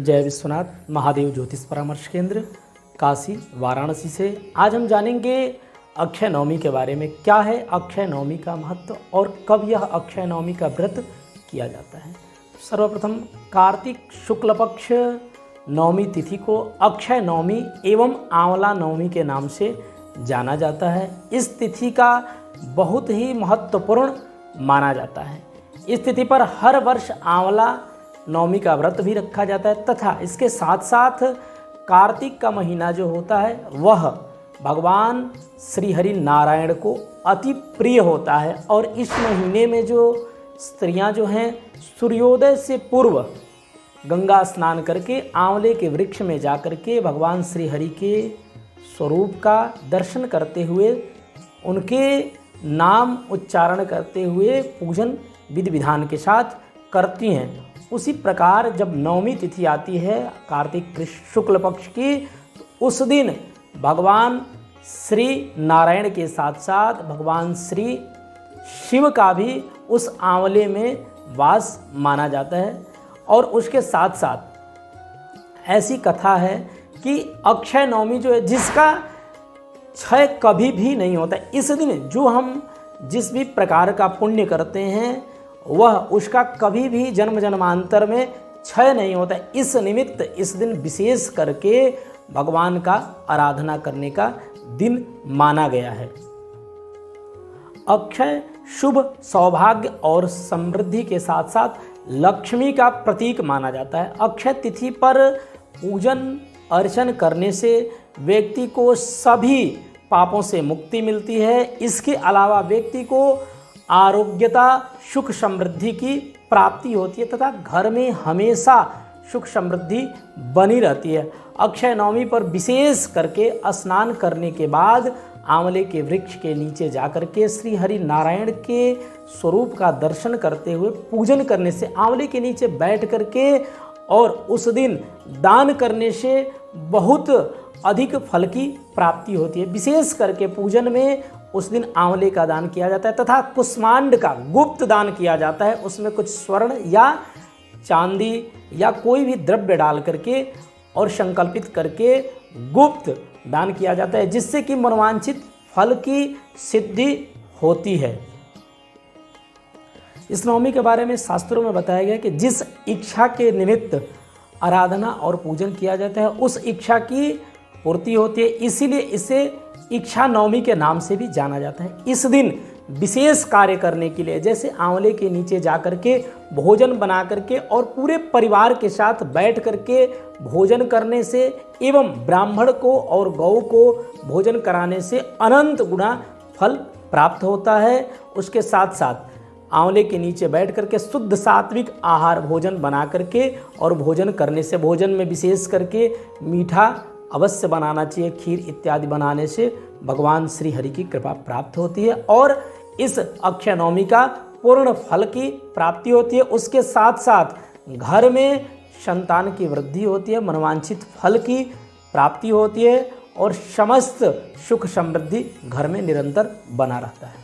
जय विश्वनाथ महादेव ज्योतिष परामर्श केंद्र काशी वाराणसी से आज हम जानेंगे अक्षय नवमी के बारे में। क्या है अक्षय नवमी का महत्व और कब यह अक्षय नवमी का व्रत किया जाता है। सर्वप्रथम कार्तिक शुक्ल पक्ष नवमी तिथि को अक्षय नवमी एवं आंवला नवमी के नाम से जाना जाता है। इस तिथि का बहुत ही महत्वपूर्ण माना जाता है। इस तिथि पर हर वर्ष आंवला नवमी का व्रत भी रखा जाता है तथा इसके साथ साथ कार्तिक का महीना जो होता है वह भगवान श्री हरि नारायण को अति प्रिय होता है और इस महीने में जो स्त्रियां जो हैं सूर्योदय से पूर्व गंगा स्नान करके आंवले के वृक्ष में जाकर के भगवान श्री हरि के स्वरूप का दर्शन करते हुए उनके नाम उच्चारण करते हुए पूजन विधि विधान के साथ करती हैं। उसी प्रकार जब नवमी तिथि आती है कार्तिक शुक्ल पक्ष की, तो उस दिन भगवान श्री नारायण के साथ साथ भगवान श्री शिव का भी उस आंवले में वास माना जाता है। और उसके साथ साथ ऐसी कथा है कि अक्षय नवमी जो है जिसका क्षय कभी भी नहीं होता, इस दिन जो हम जिस भी प्रकार का पुण्य करते हैं वह उसका कभी भी जन्म जन्मांतर में क्षय नहीं होता। इस निमित्त इस दिन विशेष करके भगवान का आराधना करने का दिन माना गया है। अक्षय शुभ सौभाग्य और समृद्धि के साथ साथ लक्ष्मी का प्रतीक माना जाता है। अक्षय तिथि पर पूजन अर्चन करने से व्यक्ति को सभी पापों से मुक्ति मिलती है। इसके अलावा व्यक्ति को आरोग्यता सुख समृद्धि की प्राप्ति होती है तथा घर में हमेशा सुख समृद्धि बनी रहती है। अक्षय नवमी पर विशेष करके स्नान करने के बाद आंवले के वृक्ष के नीचे जाकर के श्री हरि नारायण के स्वरूप का दर्शन करते हुए पूजन करने से, आंवले के नीचे बैठ करके और उस दिन दान करने से बहुत अधिक फल की प्राप्ति होती है। विशेष करके पूजन में उस दिन आंवले का दान किया जाता है तथा कुष्मांड का गुप्त दान किया जाता है। उसमें कुछ स्वर्ण या चांदी या कोई भी द्रव्य डाल करके और संकल्पित करके गुप्त दान किया जाता है, जिससे कि मनोवांछित फल की सिद्धि होती है। इस नवमी के बारे में शास्त्रों में बताया गया कि जिस इच्छा के निमित्त आराधना और पूजन किया जाता है उस इच्छा की पूर्ति होती है, इसीलिए इसे इच्छा नवमी के नाम से भी जाना जाता है। इस दिन विशेष कार्य करने के लिए जैसे आंवले के नीचे जाकर के भोजन बना करके और पूरे परिवार के साथ बैठ करके भोजन करने से एवं ब्राह्मण को और गौ को भोजन कराने से अनंत गुना फल प्राप्त होता है। उसके साथ साथ आंवले के नीचे बैठ करके शुद्ध सात्विक आहार भोजन बना करके और भोजन करने से, भोजन में विशेष करके मीठा अवश्य बनाना चाहिए, खीर इत्यादि बनाने से भगवान श्री हरि की कृपा प्राप्त होती है और इस अक्षय नवमी का पूर्ण फल की प्राप्ति होती है। उसके साथ साथ घर में संतान की वृद्धि होती है, मनोवांछित फल की प्राप्ति होती है और समस्त सुख समृद्धि घर में निरंतर बना रहता है।